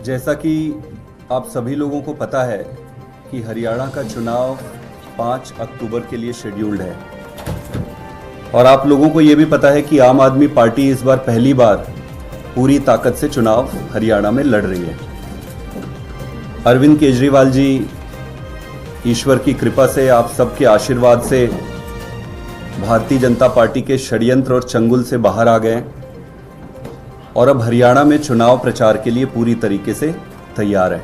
जैसा कि आप सभी लोगों को पता है कि हरियाणा का चुनाव 5 अक्टूबर के लिए शेड्यूल्ड है और आप लोगों को ये भी पता है कि आम आदमी पार्टी इस बार पहली बार पूरी ताकत से चुनाव हरियाणा में लड़ रही है। अरविंद केजरीवाल जी ईश्वर की कृपा से, आप सबके आशीर्वाद से भारतीय जनता पार्टी के षड्यंत्र और चंगुल से बाहर आ गए और अब हरियाणा में चुनाव प्रचार के लिए पूरी तरीके से तैयार है।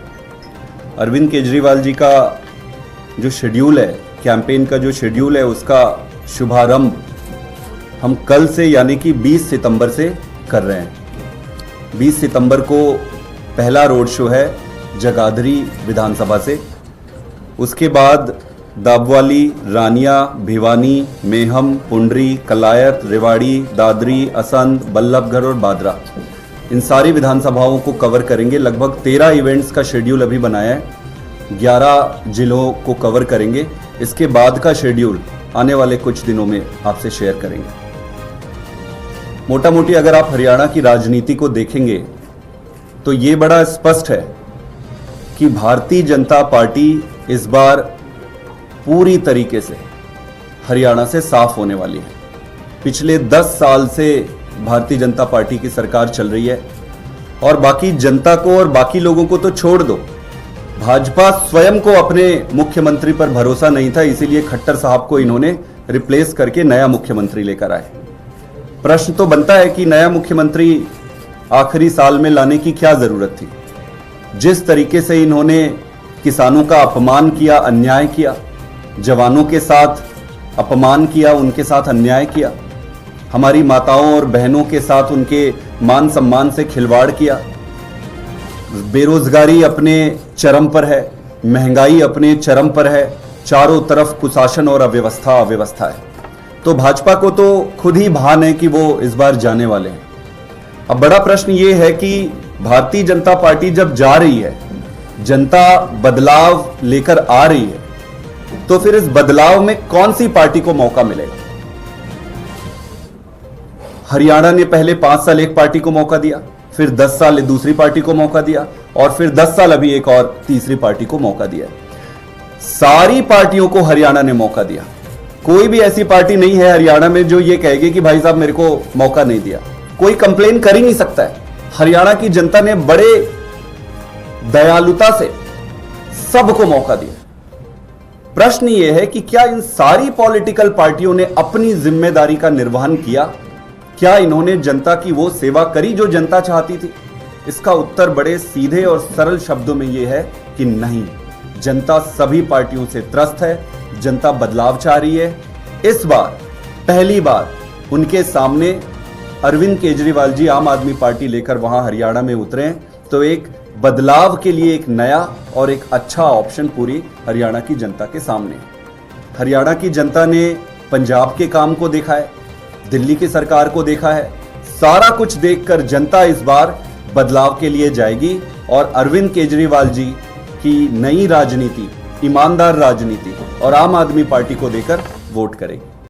अरविंद केजरीवाल जी का जो शेड्यूल है, कैंपेन का जो शेड्यूल है, उसका शुभारंभ हम कल से यानी कि 20 सितंबर से कर रहे हैं। 20 सितंबर को पहला रोड शो है जगाधरी विधानसभा से, उसके बाद दाबवाली, रानिया, भिवानी, मेहम, पुंडरी, कलायत, रेवाड़ी, दादरी, असंध, बल्लभगढ़ और बादरा, इन सारी विधानसभाओं को कवर करेंगे। लगभग 13 इवेंट्स का शेड्यूल अभी बनाया है, 11 जिलों को कवर करेंगे। इसके बाद का शेड्यूल आने वाले कुछ दिनों में आपसे शेयर करेंगे। मोटा मोटी अगर आप हरियाणा की राजनीति को देखेंगे तो ये बड़ा स्पष्ट है कि भारतीय जनता पार्टी इस बार पूरी तरीके से हरियाणा से साफ होने वाली है। पिछले 10 साल से भारतीय जनता पार्टी की सरकार चल रही है और बाकी जनता को और बाकी लोगों को तो छोड़ दो, भाजपा स्वयं को अपने मुख्यमंत्री पर भरोसा नहीं था, इसीलिए खट्टर साहब को इन्होंने रिप्लेस करके नया मुख्यमंत्री लेकर आए। प्रश्न तो बनता है कि नया मुख्यमंत्री आखिरी साल में लाने की क्या जरूरत थी। जिस तरीके से इन्होंने किसानों का अपमान किया, अन्याय किया, जवानों के साथ अपमान किया, उनके साथ अन्याय किया, हमारी माताओं और बहनों के साथ उनके मान सम्मान से खिलवाड़ किया, बेरोजगारी अपने चरम पर है, महंगाई अपने चरम पर है, चारों तरफ कुशासन और अव्यवस्था है। तो भाजपा को तो खुद ही भान है कि वो इस बार जाने वाले हैं। अब बड़ा प्रश्न ये है कि भारतीय जनता पार्टी जब जा रही है, जनता बदलाव लेकर आ रही है, तो फिर इस बदलाव में कौन सी पार्टी को मौका मिलेगा। हरियाणा ने पहले 5 साल एक पार्टी को मौका दिया, फिर 10 साल दूसरी पार्टी को मौका दिया और फिर 10 साल अभी एक और तीसरी पार्टी को मौका दिया। सारी पार्टियों को हरियाणा ने मौका दिया। कोई भी ऐसी पार्टी नहीं है हरियाणा में जो ये कहेगी कि भाई साहब मेरे को मौका नहीं दिया। कोई कंप्लेन कर ही नहीं सकता है। हरियाणा की जनता ने बड़े दयालुता से सबको मौका दिया। प्रश्न यह है कि क्या इन सारी पॉलिटिकल पार्टियों ने अपनी जिम्मेदारी का निर्वहन किया? क्या इन्होंने जनता की वो सेवा करी जो जनता चाहती थी? इसका उत्तर बड़े सीधे और सरल शब्दों में यह है कि नहीं। जनता सभी पार्टियों से त्रस्त है, जनता बदलाव चाह रही है। इस बार पहली बार उनके सामने अरविंद केजरीवाल जी आम आदमी पार्टी लेकर वहां हरियाणा में उतरे हैं, तो एक बदलाव के लिए एक नया और एक अच्छा ऑप्शन पूरी हरियाणा की जनता के सामने है। हरियाणा की जनता ने पंजाब के काम को देखा है, दिल्ली की सरकार को देखा है। सारा कुछ देखकर जनता इस बार बदलाव के लिए जाएगी और अरविंद केजरीवाल जी की नई राजनीति, ईमानदार राजनीति और आम आदमी पार्टी को देकर वोट करेगी।